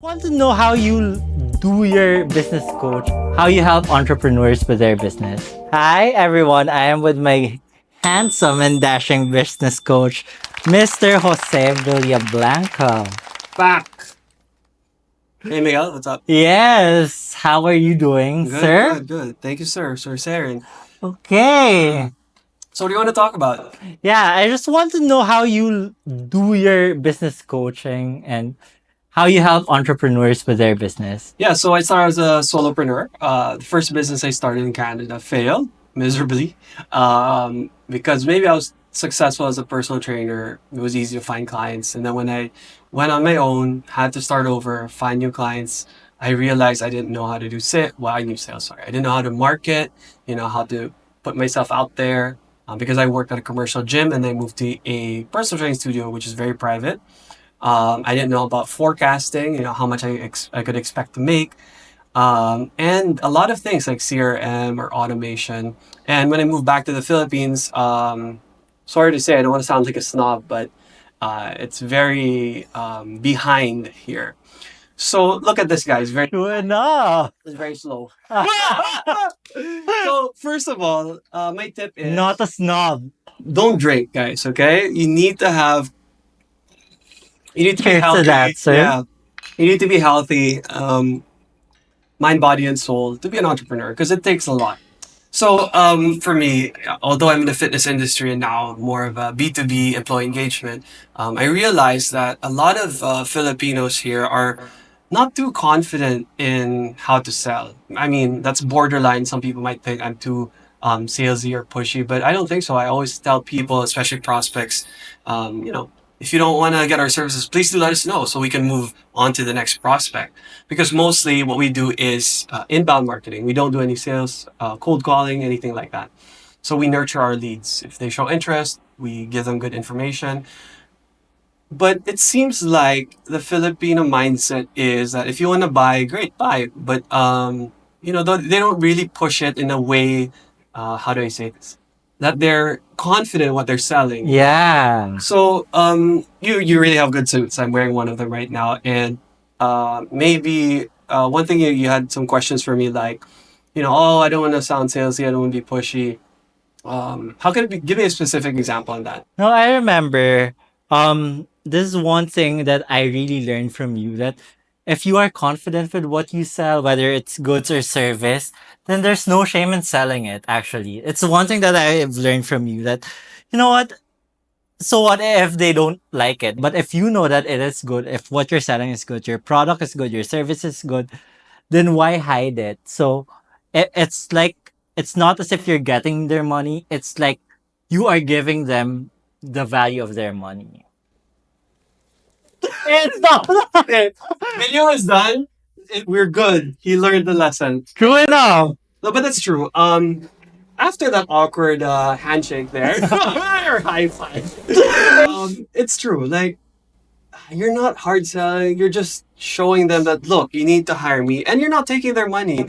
Want to know how you do your business coach, how you help entrepreneurs with their business. Hi everyone, I am with my handsome and dashing business coach, Mr. Jose Villablanca. Back. Hey Miguel, what's up? Yes, how are you doing, Good, sir? good, good. Thank you, Sir Saren. Okay. So what do you want to talk about? Yeah, I just want to know how you do your business coaching and how you help entrepreneurs with their business. Yeah, so I started as a solopreneur. The first business I started in Canada failed miserably because maybe I was successful as a personal trainer. It was easy to find clients. And then when I went on my own, had to start over, find new clients, I realized I didn't know how to do I knew sales, sorry. I didn't know how to market, how to put myself out there because I worked at a commercial gym and then moved to a personal training studio, which is very private. I didn't know about forecasting, how much I could expect to make, and a lot of things like CRM or automation. And when I moved back to the Philippines, sorry to say, I don't want to sound like a snob, but it's very behind here. So look at this guy; True enough. he's very slow. So first of all, my tip is Not a snob. don't drink, guys. Okay, you need to be Cheers to healthy. that, sir. Yeah, you need to be healthy, mind, body, and soul to be an entrepreneur because it takes a lot. So, for me, although I'm in the fitness industry and now more of a B2B employee engagement, I realized that a lot of Filipinos here are not too confident in how to sell. I mean, that's borderline. Some people might think I'm too salesy or pushy, but I don't think so. I always tell people, especially prospects, if you don't want to get our services, please do let us know so we can move on to the next prospect. Because mostly what we do is inbound marketing. We don't do any sales, cold calling, anything like that. So we nurture our leads. If they show interest, we give them good information. But it seems like the Filipino mindset is that if you want to buy, great, buy. But they don't really push it in a way. How do I say this? That they're confident in what they're selling. Yeah. So you really have good suits. I'm wearing one of them right now, and maybe one thing you had some questions for me like, oh, I don't want to sound salesy. I don't want to be pushy. How can it be? Give me a specific example on that. No, I remember. This is one thing that I really learned from you that if you are confident with what you sell, whether it's goods or service, then there's no shame in selling it, actually. It's one thing that I've learned from you that, you know what? So what if they don't like it? But if you know that it is good, if what you're selling is good, your product is good, your service is good, then why hide it? So it's like, it's not as if you're getting their money. It's like you are giving them the value of their money. It's not Okay, video is done. We're good. He learned the lesson. true enough. No, but that's true. After that awkward handshake there, or high five, it's true. Like, you're not hard selling. You're just showing them that, look, you need to hire me, and you're not taking their money.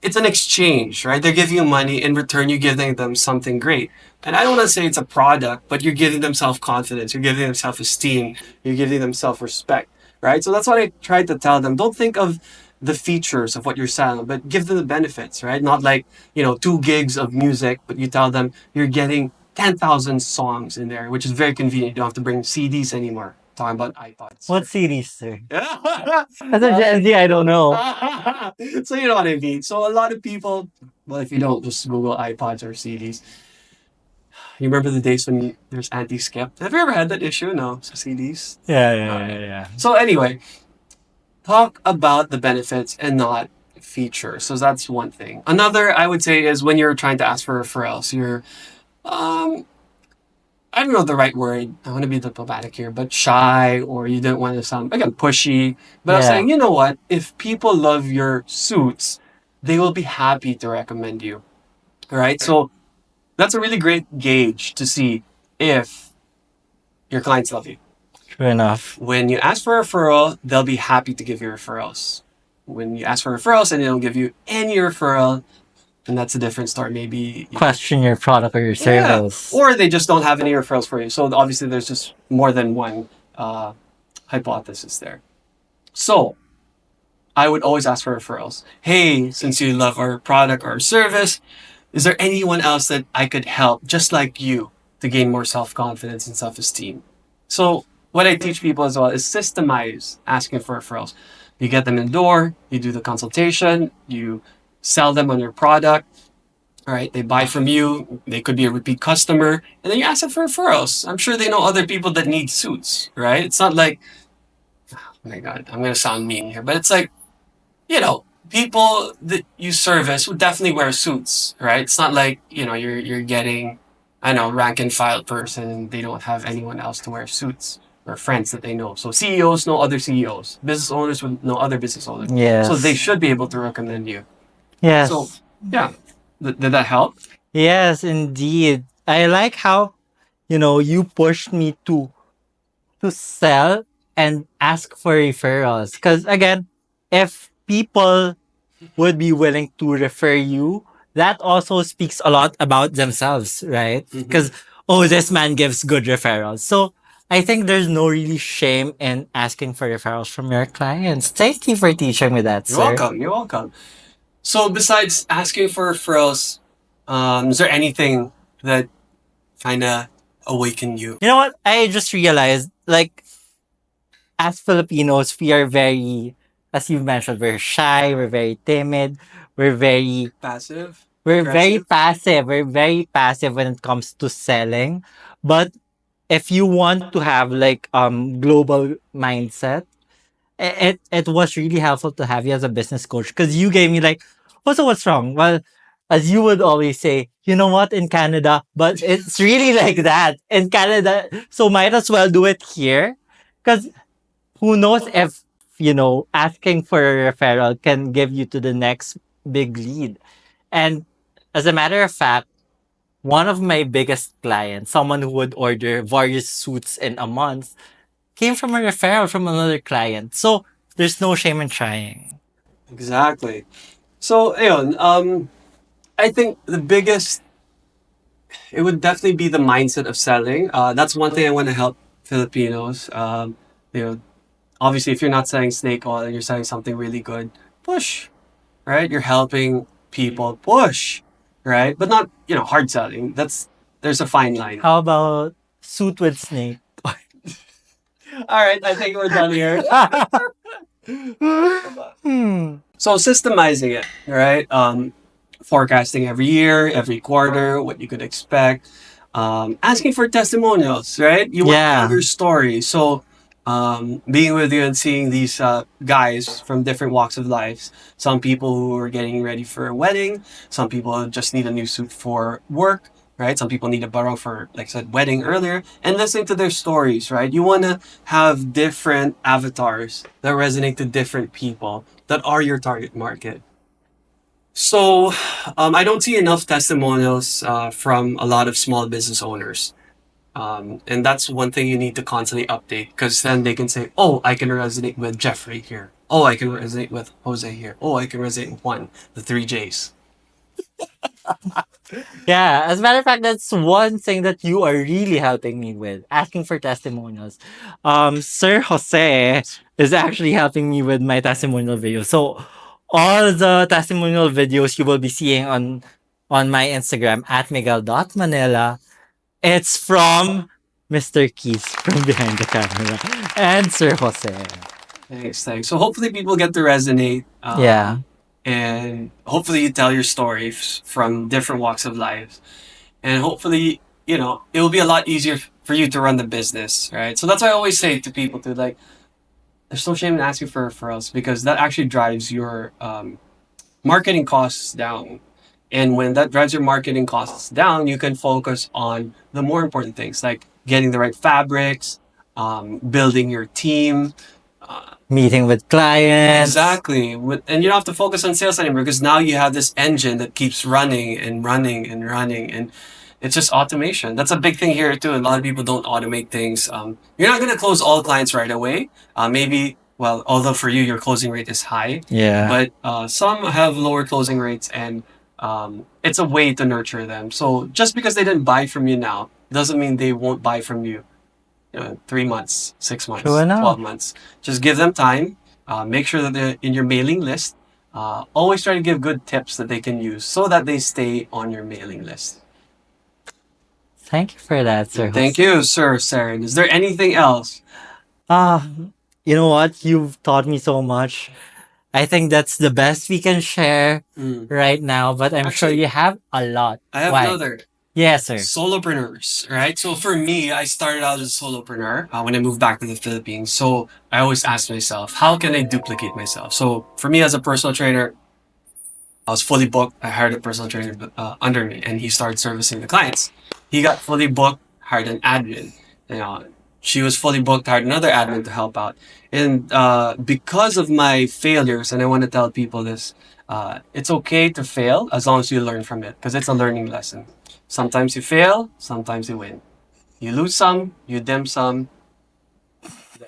It's an exchange, right? They're giving you money. In return, you're giving them something great. And I don't want to say it's a product, but you're giving them self-confidence. You're giving them self-esteem. You're giving them self-respect, right? So that's what I tried to tell them. Don't think of the features of what you're selling, but give them the benefits, right? Not like, 2 gigs of music, but you tell them you're getting 10,000 songs in there, which is very convenient. You don't have to bring CDs anymore. Talking about iPods. What series, sir? Yeah. As a Gen Z, I don't know. So you know what I mean. So a lot of people, well, if you don't just Google iPods or CDs, you remember the days when there's anti-skip. Have you ever had that issue? No, so CDs. Yeah. So anyway, talk about the benefits and not features. So that's one thing. Another I would say is when you're trying to ask for referrals, you're um I don't know the right word. I want to be diplomatic here, but shy, or you don't want to sound again pushy. But I was Yeah. saying, you know what? If people love your suits, they will be happy to recommend you. Right? So that's a really great gauge to see if your clients love you. True enough. When you ask for a referral, they'll be happy to give you referrals. When you ask for referrals and they don't give you any referral, then that's a different story. Maybe Question your product or your yeah, service. or they just don't have any referrals for you. So obviously, there's just more than one hypothesis there. So I would always ask for referrals. Hey, since you love our product or service, is there anyone else that I could help just like you to gain more self confidence and self esteem? So, what I teach people as well is systemize asking for referrals. You get them in the door, you do the consultation, you sell them on your product. All right, they buy from you. They could be a repeat customer, and then you ask them for referrals. I'm sure they know other people that need suits, right? It's not like, oh my God, I'm gonna sound mean here, but it's like, people that you service would definitely wear suits, right? It's not like, you're getting, I don't know, rank and file person and they don't have anyone else to wear suits or friends that they know. So CEOs know other CEOs, business owners would know other business owners. So they Yes. should be able to recommend you. So Yes. yeah, did that help? Yes, indeed. I like how, you pushed me to sell and ask for referrals. Because again, if people would be willing to refer you, that also speaks a lot about themselves, right? Because, oh, this man gives good referrals. So I think there's no really shame in asking for referrals from your clients. Thank you for teaching me that, You're sir. welcome. You're welcome. So besides asking for referrals, is there anything that kind of awakened you? You know what? I just realized, like, as Filipinos, we are very, as you mentioned, we're shy, we're very timid, we're very Passive, we're very aggressive. passive. We're very passive when it comes to selling. But if you want to have like global mindset, it was really helpful to have you as a business coach because you gave me like, also what's wrong? Well, as you would always say, you know what, in Canada, but it's really like that in Canada. So might as well do it here. Because who knows if, asking for a referral can give you to the next big lead. And as a matter of fact, one of my biggest clients, someone who would order various suits in a month, came from a referral from another client. So there's no shame in trying. Exactly. So, ayun, I think the biggest, it would definitely be the mindset of selling. That's one thing I want to help Filipinos. You know, Obviously, if you're not selling snake oil and you're selling something really good, push, right? You're helping people push, right? But not, hard selling. There's a fine line. How about suit with snake? All right, I think we're done here. Hmm. So systemizing it, right? Forecasting every year, every quarter, what you could expect. Asking for testimonials, right? You want to tell Yeah. your story. So being with you and seeing these guys from different walks of life. Some people who are getting ready for a wedding. Some people just need a new suit for work, right? Some people need a barong for, like I said, wedding earlier. And listening to their stories, right? You want to have different avatars that resonate to different people that are your target market. So, I don't see enough testimonials from a lot of small business owners. And that's one thing you need to constantly update because then they can say, oh, I can resonate with Jeffrey here. Oh, I can resonate with Jose here. Oh, I can resonate with one, the three J's. Yeah, as a matter of fact, that's one thing that you are really helping me with, asking for testimonials. Sir Jose is actually helping me with my testimonial video. So all the testimonial videos you will be seeing on my Instagram at Miguel.Manila, it's from Mr. Keys from behind the camera and Sir Jose. Thanks, thanks. So hopefully people get to resonate. Yeah. And hopefully you tell your stories from different walks of life. And hopefully, it will be a lot easier for you to run the business, right? So that's why I always say to people to like, there's no shame in asking for referrals because that actually drives your marketing costs down. And when that drives your marketing costs down, you can focus on the more important things like getting the right fabrics, building your team. Meeting with clients. Exactly. And you don't have to focus on sales anymore because now you have this engine that keeps running and running and running. And it's just automation. That's a big thing here too. A lot of people don't automate things. You're not going to close all clients right away. Maybe, well, although for you, your closing rate is high. Yeah. But some have lower closing rates and it's a way to nurture them. So just because they didn't buy from you now doesn't mean they won't buy from you, 3 months, 6 months, True enough. 12 months. Just give them time. Make sure that they're in your mailing list. Always try to give good tips that they can use so that they stay on your mailing list. Thank you for that, Sir Thank Jose. you, Sir Saren. Is there anything else? Ah, you know what? You've taught me so much. I think that's the best we can share Mm. right now, but I'm sure Actually, you have a lot. I have Why? another. Yes, sir. Solopreneurs, right? So for me, I started out as a solopreneur when I moved back to the Philippines. So I always ask myself, how can I duplicate myself? So for me as a personal trainer, I was fully booked. I hired a personal trainer under me, and he started servicing the clients. He got fully booked, hired an admin. You know, she was fully booked, hired another admin to help out. And because of my failures, and I want to tell people this, it's okay to fail as long as you learn from it, because it's a learning lesson. Sometimes you fail, sometimes you win. You lose some, you dim some,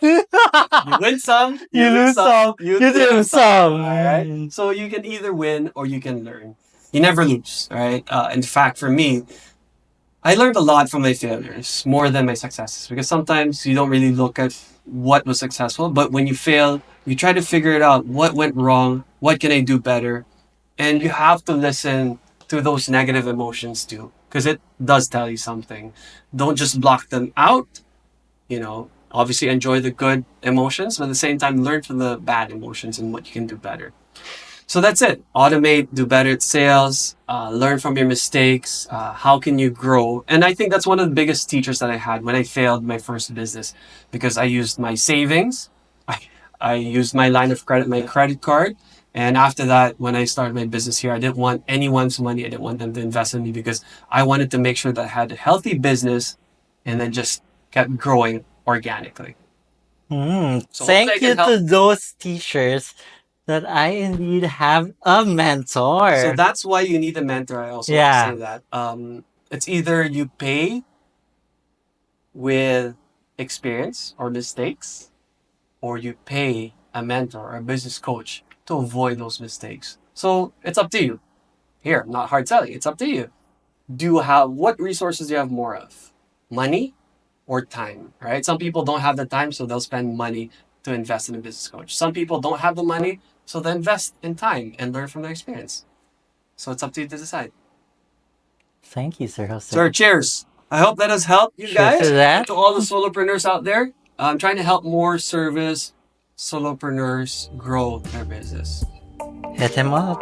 You you win some, you lose lose some, some, you you dim do some. some. All right. So you can either win or you can learn. You never lose. All right. In fact, for me, I learned a lot from my failures more than my successes because sometimes you don't really look at what was successful, but when you fail, you try to figure it out. What went wrong? What can I do better? And you have to listen to those negative emotions too, because it does tell you something. Don't just block them out. Obviously enjoy the good emotions, but at the same time, learn from the bad emotions and what you can do better. So that's it. Automate, do better at sales, learn from your mistakes. How can you grow? And I think that's one of the biggest teachers that I had when I failed my first business because I used my savings, I, I used my line of credit, my credit card. And after that, when I started my business here, I didn't want anyone's money. I didn't want them to invest in me because I wanted to make sure that I had a healthy business and then just kept growing organically. So hopefully I Thank can you help. to those teachers that I indeed have a So mentor. that's why you need a mentor. I also want to say Yeah. that. It's either you pay with experience or mistakes, or you pay a mentor or a business coach to avoid those mistakes. So it's up to you. Here, not hard selling. It's up to you. Do you have what resources do you have more of? Money or time, right? Some people don't have the time, so they'll spend money to invest in a business coach. Some people don't have the money, so they invest in time and learn from their experience. So it's up to you to decide. Thank you, Sir Jose. Sir, cheers. I hope that has helped you Cheers to guys and that. to all the solopreneurs out there. I'm trying to help more service solopreneurs grow their business. Hit him up.